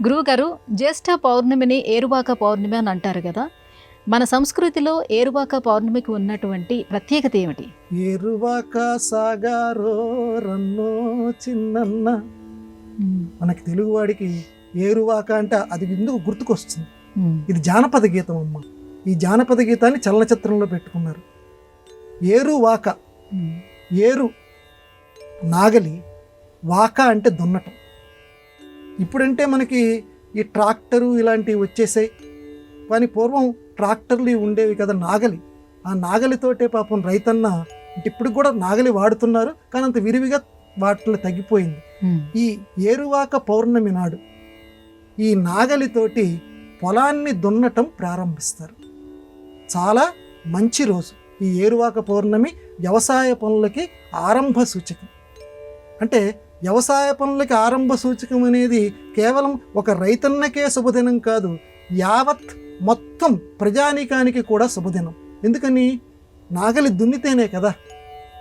గురువుగారు, జ్యేష్ఠ పౌర్ణమిని ఏరువాక పౌర్ణమి అని అంటారు కదా. మన సంస్కృతిలో ఏరువాక పౌర్ణమికి ఉన్నటువంటి ప్రత్యేకత ఏమిటి? ఏరువాక సాగారో రన్నో చిన్నన్న. మనకి తెలుగువాడికి ఏరువాక అంటే అది ఎందుకు గుర్తుకొస్తుంది. ఇది జానపద గీతం అమ్మ. ఈ జానపద గీతాన్ని చలనచిత్రంలో పెట్టుకున్నారు. ఏరువాక, ఏరు నాగలి, వాక అంటే దున్నటం. ఇప్పుడంటే మనకి ఈ ట్రాక్టరు ఇలాంటివి వచ్చేసాయి, కానీ పూర్వం ట్రాక్టర్లు ఉండేవి కదా, నాగలి. ఆ నాగలితోటే పాపం రైతన్న ఇప్పుడు కూడా నాగలి వాడుతున్నారు, కానీ అంత విరివిగా వాటిలో తగ్గిపోయింది. ఈ ఏరువాక పౌర్ణమి నాడు ఈ నాగలితోటి పొలాన్ని దున్నటం ప్రారంభిస్తారు. చాలా మంచి రోజు ఈ ఏరువాక పౌర్ణమి. వ్యవసాయ పనులకి ఆరంభ సూచకం. అంటే వ్యవసాయ పనులకి ఆరంభ సూచకం అనేది కేవలం ఒక రైతన్నకే శుభదినం కాదు, యావత్ మొత్తం ప్రజానీకానికి కూడా శుభదినం. ఎందుకని? నాగలి దున్నితేనే కదా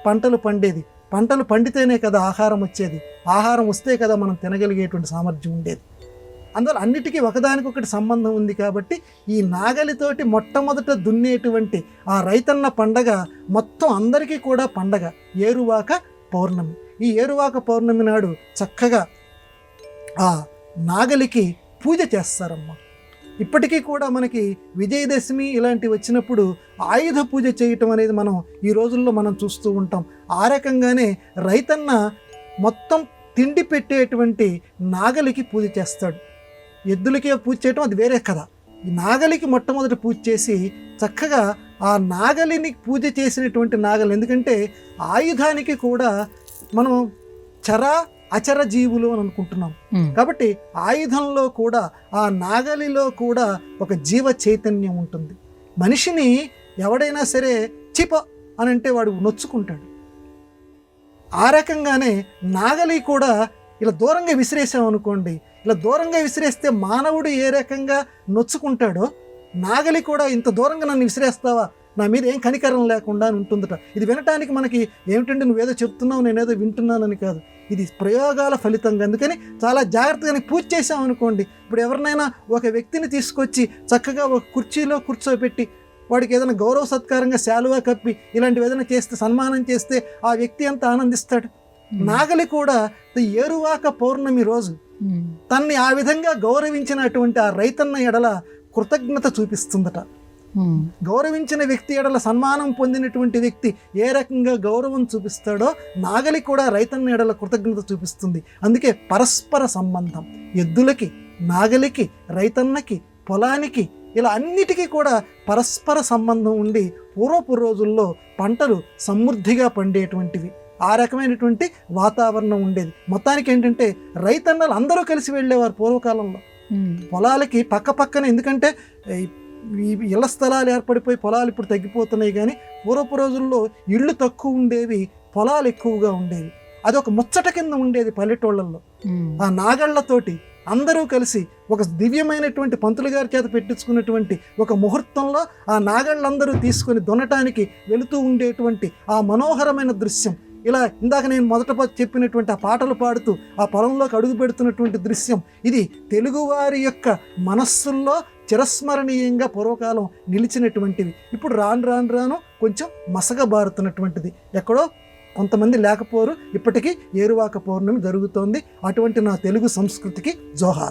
పంటలు పండేది, పంటలు పండితేనే కదా ఆహారం వచ్చేది, ఆహారం వస్తే కదా మనం తినగలిగేటువంటి సామర్థ్యం ఉండేది. అందువల్ల అన్నిటికీ ఒకదానికొకటి సంబంధం ఉంది. కాబట్టి ఈ నాగలితోటి మొట్టమొదట దున్నేటువంటి ఆ రైతన్న పండగ మొత్తం అందరికీ కూడా పండగ ఏరువాక పౌర్ణమి. ఈ ఏరువాక పౌర్ణమి నాడు చక్కగా ఆ నాగలికి పూజ చేస్తారమ్మా. ఇప్పటికీ కూడా మనకి విజయదశమి ఇలాంటివి వచ్చినప్పుడు ఆయుధ పూజ చేయటం అనేది మనం ఈ రోజుల్లో మనం చూస్తూ ఉంటాం. ఆ రకంగానే రైతన్న మొత్తం తిండి పెట్టేటువంటి నాగలికి పూజ చేస్తాడు. ఎద్దులకి పూజ చేయటం అది వేరే కథ. ఈ నాగలికి మొట్టమొదటి పూజ చేసి చక్కగా ఆ నాగలిని పూజ చేసినటువంటి నాగలి, ఎందుకంటే ఆయుధానికి కూడా మనం చర అచర జీవులు అని అనుకుంటున్నాం కాబట్టి ఆయుధంలో కూడా ఆ నాగలిలో కూడా ఒక జీవ చైతన్యం ఉంటుంది. మనిషిని ఎవడైనా సరే చిప అని అంటే వాడు నొచ్చుకుంటాడు. ఆ రకంగానే నాగలి కూడా ఇలా దూరంగా విసిరేసాం అనుకోండి, ఇలా దూరంగా విసిరేస్తే మానవుడు ఏ రకంగా నొచ్చుకుంటాడో నాగలి కూడా ఇంత దూరంగా నన్ను విసిరేస్తావా, నా మీద ఏం కనికరం లేకుండా అని ఉంటుందట. ఇది వినటానికి మనకి ఏమిటంటే నువ్వేదో చెప్తున్నావు నేనేదో వింటున్నానని కాదు, ఇది ప్రయోగాల ఫలితంగా. అందుకని చాలా జాగ్రత్తగా పూజ చేసాం అనుకోండి. ఇప్పుడు ఎవరినైనా ఒక వ్యక్తిని తీసుకొచ్చి చక్కగా ఒక కుర్చీలో కూర్చోబెట్టి వాడికి ఏదైనా గౌరవ సత్కారంగా శాలువా కప్పి ఇలాంటివి ఏదైనా చేస్తే, సన్మానం చేస్తే ఆ వ్యక్తి అంతా ఆనందిస్తాడు. నాగలి కూడా ఏరువాక పౌర్ణమి రోజు తన్ని ఆ విధంగా గౌరవించినటువంటి ఆ రైతన్న ఎడల కృతజ్ఞత చూపిస్తుందట. గౌరవించిన వ్యక్తి ఎడల, సన్మానం పొందినటువంటి వ్యక్తి ఏ రకంగా గౌరవం చూపిస్తాడో నాగలి కూడా రైతన్న ఎడల కృతజ్ఞత చూపిస్తుంది. అందుకే పరస్పర సంబంధం ఎద్దులకి, నాగలికి, రైతన్నకి, పొలానికి ఇలా అన్నిటికీ కూడా పరస్పర సంబంధం ఉండి పూర్వపు రోజుల్లో పంటలు సమృద్ధిగా పండేటువంటివి. ఆ రకమైనటువంటి వాతావరణం ఉండేది. మొత్తానికి ఏంటంటే రైతన్నలు అందరూ కలిసి వెళ్ళేవారు పూర్వకాలంలో పొలాలకి పక్క పక్కన. ఎందుకంటే ఇళ్ల స్థలాలు ఏర్పడిపోయి పొలాలు ఇప్పుడు తగ్గిపోతున్నాయి, కానీ పూర్వపు రోజుల్లో ఇళ్ళు తక్కువ ఉండేవి, పొలాలు ఎక్కువగా ఉండేవి. అది ఒక ముచ్చట కింద ఉండేది పల్లెటూళ్ళల్లో. ఆ నాగళ్లతోటి అందరూ కలిసి ఒక దివ్యమైనటువంటి పంతులు గారి చేత పెట్టించుకున్నటువంటి ఒక ముహూర్తంలో ఆ నాగళ్ళందరూ తీసుకొని దున్నటానికి వెళుతూ ఉండేటువంటి ఆ మనోహరమైన దృశ్యం. ఇలా ఇందాక నేను మొదట చెప్పినటువంటి ఆ పాటలు పాడుతూ ఆ పొలంలోకి అడుగు పెడుతున్నటువంటి దృశ్యం, ఇది తెలుగువారి యొక్క మనస్సుల్లో చిరస్మరణీయంగా పూర్వకాలం నిలిచినటువంటివి. ఇప్పుడు రాను రాను రాను కొంచెం మసకబారుతున్నటువంటిది. ఎక్కడో కొంతమంది లేకపోరు, ఇప్పటికీ ఏరువాక పౌర్ణమి జరుగుతోంది. అటువంటి నా తెలుగు సంస్కృతికి జోహార్.